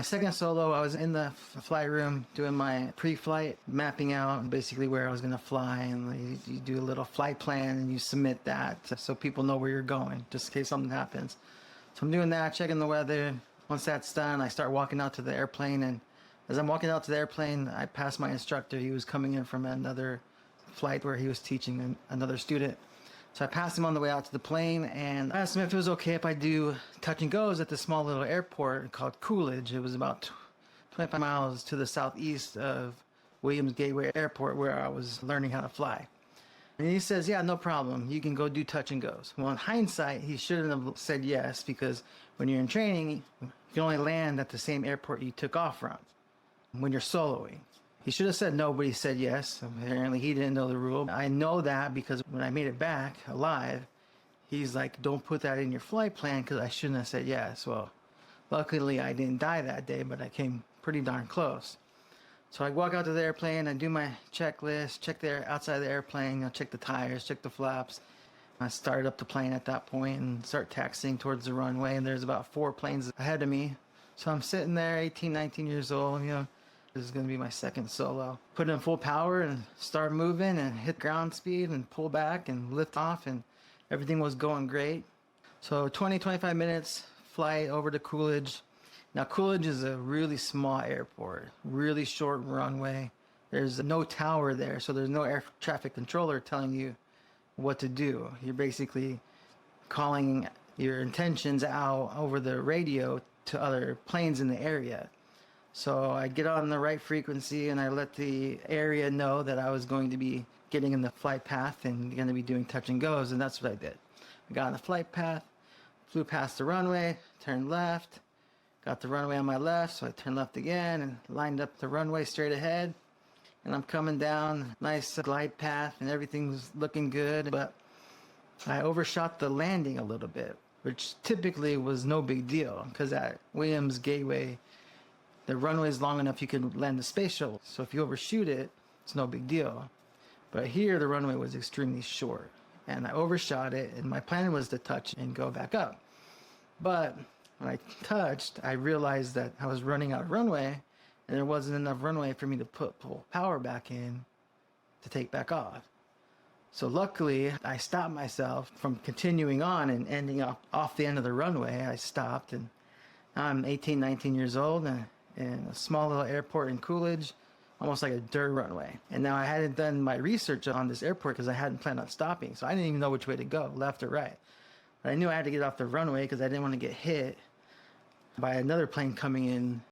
my second solo, I was in the flight room doing my pre-flight, mapping out basically where I was going to fly, and you do a little flight plan and you submit that so people know where you're going, just in case something happens. So I'm doing that, checking the weather. Once that's done, I start walking out to the airplane, and as I'm walking out to the airplane, I pass my instructor. He was coming in from another flight where he was teaching another student. So I passed him on the way out to the plane, and I asked him if it was okay if I do touch and goes at this small little airport called Coolidge. It was about 25 miles to the southeast of Williams Gateway Airport, where I was learning how to fly. And he says, yeah, no problem. You can go do touch and goes. Well, in hindsight, he shouldn't have said yes, because when you're in training, you can only land at the same airport you took off from when you're soloing. He should have said no, but he said yes. Apparently, he didn't know the rule. I know that because when I made it back alive, he's like, don't put that in your flight plan, because I shouldn't have said yes. Well, luckily, I didn't die that day, but I came pretty darn close. So I walk out to the airplane, I do my checklist, check the outside of the airplane, check the tires, check the flaps. I start up the plane at that point and start taxiing towards the runway, and there's about 4 planes ahead of me. So I'm sitting there, 18, 19 years old, this is going to be my second solo. Put in full power and start moving and hit ground speed and pull back and lift off, and everything was going great. So 25 minutes flight over to Coolidge. Now Coolidge is a really small airport, really short runway. There's no tower there, so there's no air traffic controller telling you what to do. You're basically calling your intentions out over the radio to other planes in the area. So I get on the right frequency and I let the area know that I was going to be getting in the flight path and going to be doing touch and goes, and that's what I did. I got on the flight path, flew past the runway, turned left, got the runway on my left, so I turned left again and lined up the runway straight ahead. And I'm coming down, nice glide path, and everything was looking good, but I overshot the landing a little bit, which typically was no big deal, because at Williams Gateway, the runway is long enough you can land the space shuttle. So if you overshoot it, it's no big deal. But here the runway was extremely short, and I overshot it, and my plan was to touch and go back up. But when I touched, I realized that I was running out of runway, and there wasn't enough runway for me to pull power back in to take back off. So luckily, I stopped myself from continuing on and ending up off the end of the runway. I stopped, and I'm 18, 19 years old, and in a small little airport in Coolidge, almost like a dirt runway. And now I hadn't done my research on this airport because I hadn't planned on stopping, so I didn't even know which way to go, left or right. But I knew I had to get off the runway because I didn't want to get hit by another plane coming in